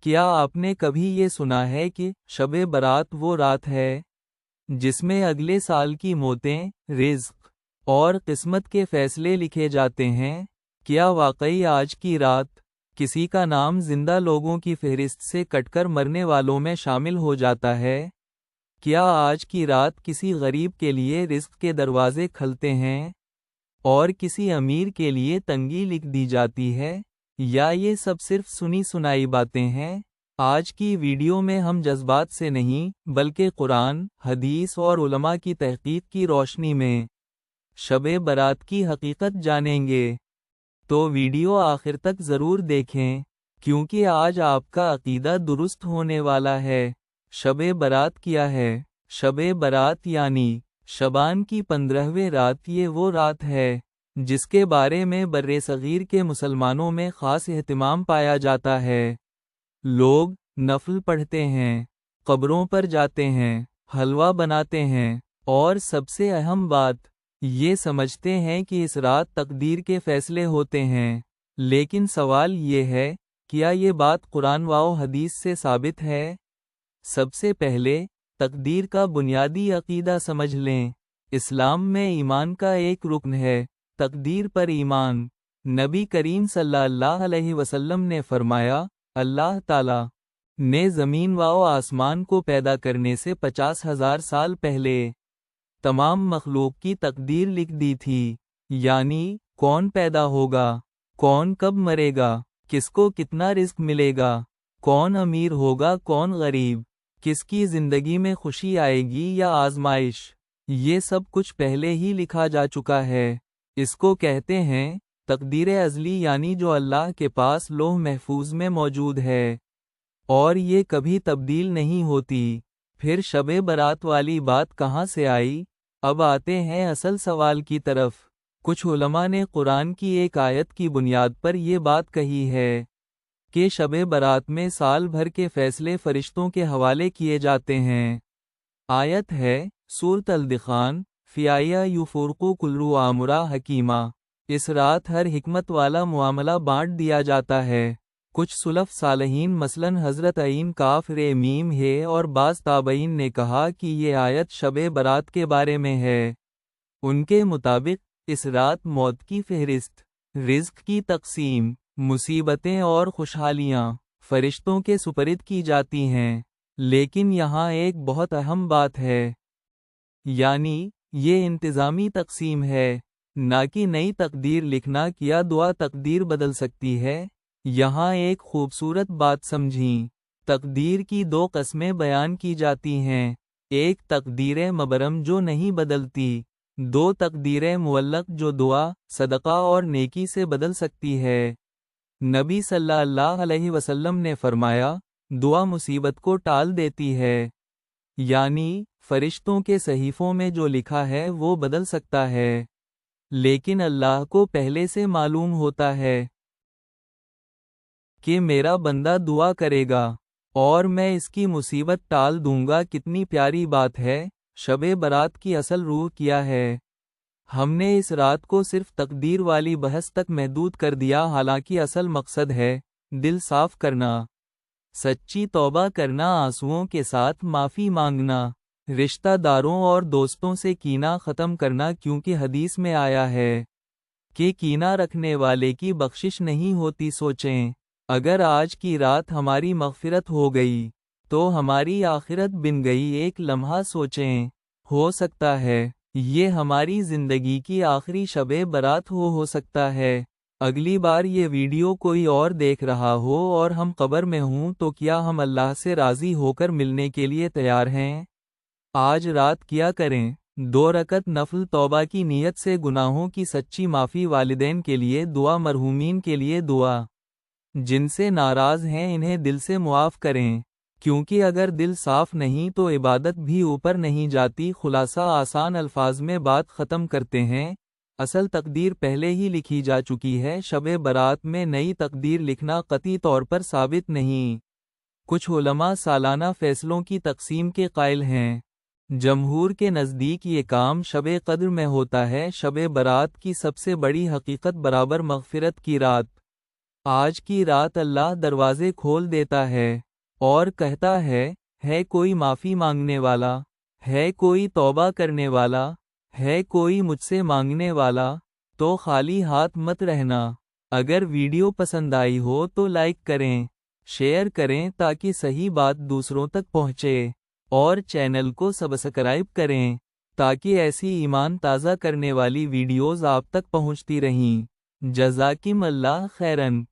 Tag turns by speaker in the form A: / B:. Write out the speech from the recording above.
A: کیا آپ نے کبھی یہ سنا ہے کہ شب برات وہ رات ہے جس میں اگلے سال کی موتیں، رزق اور قسمت کے فیصلے لکھے جاتے ہیں؟ کیا واقعی آج کی رات کسی کا نام زندہ لوگوں کی فہرست سے کٹ کر مرنے والوں میں شامل ہو جاتا ہے؟ کیا آج کی رات کسی غریب کے لیے رزق کے دروازے کھلتے ہیں اور کسی امیر کے لیے تنگی لکھ دی جاتی ہے؟ یا یہ سب صرف سنی سنائی باتیں ہیں؟ آج کی ویڈیو میں ہم جذبات سے نہیں بلکہ قرآن، حدیث اور علماء کی تحقیق کی روشنی میں شب برات کی حقیقت جانیں گے۔ تو ویڈیو آخر تک ضرور دیکھیں کیونکہ آج آپ کا عقیدہ درست ہونے والا ہے۔ شب برات کیا ہے؟ شب برات یعنی شعبان کی 15ویں رات، یہ وہ رات ہے جس کے بارے میں برصغیر کے مسلمانوں میں خاص اہتمام پایا جاتا ہے۔ لوگ نفل پڑھتے ہیں، قبروں پر جاتے ہیں، حلوہ بناتے ہیں اور سب سے اہم بات یہ سمجھتے ہیں کہ اس رات تقدیر کے فیصلے ہوتے ہیں۔ لیکن سوال یہ ہے، کیا یہ بات قرآن و حدیث سے ثابت ہے؟ سب سے پہلے تقدیر کا بنیادی عقیدہ سمجھ لیں۔ اسلام میں ایمان کا ایک رکن ہے تقدیر پر ایمان۔ نبی کریم صلی اللہ علیہ وسلم نے فرمایا، اللہ تعالیٰ نے زمین و آسمان کو پیدا کرنے سے 50,000 سال پہلے تمام مخلوق کی تقدیر لکھ دی تھی، یعنی کون پیدا ہوگا، کون کب مرے گا، کس کو کتنا رزق ملے گا، کون امیر ہوگا، کون غریب، کس کی زندگی میں خوشی آئے گی یا آزمائش، یہ سب کچھ پہلے ہی لکھا جا چکا ہے۔ اس کو کہتے ہیں تقدیر ازلی، یعنی جو اللہ کے پاس لوح محفوظ میں موجود ہے اور یہ کبھی تبدیل نہیں ہوتی۔ پھر شب برات والی بات کہاں سے آئی؟ اب آتے ہیں اصل سوال کی طرف۔ کچھ علماء نے قرآن کی ایک آیت کی بنیاد پر یہ بات کہی ہے کہ شب برات میں سال بھر کے فیصلے فرشتوں کے حوالے کیے جاتے ہیں۔ آیت ہے سورۃ الدخان، فِیَا یُفَرَّقُ کُلُّ أَمْرٍ حَکِیمٍ۔ اس رات ہر حکمت والا معاملہ بانٹ دیا جاتا ہے۔ کچھ سلف صالحین مثلاً حضرت عین کافر میم ہے اور بعض تابعین نے کہا کہ یہ آیت شب برات کے بارے میں ہے۔ ان کے مطابق اس رات موت کی فہرست، رزق کی تقسیم، مصیبتیں اور خوشحالیاں فرشتوں کے سپرد کی جاتی ہیں۔ لیکن یہاں ایک بہت اہم بات ہے، یعنی یہ انتظامی تقسیم ہے، نہ کہ نئی تقدیر لکھنا۔ کیا دعا تقدیر بدل سکتی ہے؟ یہاں ایک خوبصورت بات سمجھیں۔ تقدیر کی دو قسمیں بیان کی جاتی ہیں، ایک تقدیر مبرم جو نہیں بدلتی، دو تقدیر معلق جو دعا، صدقہ اور نیکی سے بدل سکتی ہے۔ نبی صلی اللہ علیہ وسلم نے فرمایا، دعا مصیبت کو ٹال دیتی ہے، یعنی فرشتوں کے صحیفوں میں جو لکھا ہے وہ بدل سکتا ہے، لیکن اللہ کو پہلے سے معلوم ہوتا ہے کہ میرا بندہ دعا کرے گا اور میں اس کی مصیبت ٹال دوں گا۔ کتنی پیاری بات ہے۔ شب برات کی اصل روح کیا ہے؟ ہم نے اس رات کو صرف تقدیر والی بحث تک محدود کر دیا، حالانکہ اصل مقصد ہے دل صاف کرنا، سچی توبہ کرنا، آنسوؤں کے ساتھ معافی مانگنا، رشتہ داروں اور دوستوں سے کینہ ختم کرنا، کیونکہ حدیث میں آیا ہے کہ کینہ رکھنے والے کی بخشش نہیں ہوتی۔ سوچیں، اگر آج کی رات ہماری مغفرت ہو گئی تو ہماری آخرت بن گئی۔ ایک لمحہ سوچیں، ہو سکتا ہے یہ ہماری زندگی کی آخری شب برات ہو سکتا ہے اگلی بار یہ ویڈیو کوئی اور دیکھ رہا ہو اور ہم قبر میں ہوں تو کیا ہم اللہ سے راضی ہو کر ملنے کے لیے تیار ہیں؟ آج رات کیا کریں؟ 2 رکعت نفل توبہ کی نیت سے، گناہوں کی سچی معافی، والدین کے لیے دعا، مرحومین کے لیے دعا، جن سے ناراض ہیں انہیں دل سے معاف کریں، کیونکہ اگر دل صاف نہیں تو عبادت بھی اوپر نہیں جاتی۔ خلاصہ آسان الفاظ میں بات ختم کرتے ہیں، اصل تقدیر پہلے ہی لکھی جا چکی ہے۔ شب برات میں نئی تقدیر لکھنا قطعی طور پر ثابت نہیں۔ کچھ علماء سالانہ فیصلوں کی تقسیم کے قائل ہیں۔ جمہور کے نزدیک یہ کام شب قدر میں ہوتا ہے۔ شب برات کی سب سے بڑی حقیقت برابر مغفرت کی رات آج کی رات اللہ دروازے کھول دیتا ہے اور کہتا ہے کوئی معافی مانگنے والا، ہے کوئی توبہ کرنے والا، ہے کوئی مجھ سے مانگنے والا، تو خالی ہاتھ مت رہنا۔ اگر ویڈیو پسند آئی ہو تو لائک کریں، شیئر کریں تاکہ صحیح بات دوسروں تک پہنچے، اور چینل کو سبسکرائب کریں تاکہ ایسی ایمان تازہ کرنے والی ویڈیوز آپ تک پہنچتی رہیں۔ جزاکم اللہ خیرن۔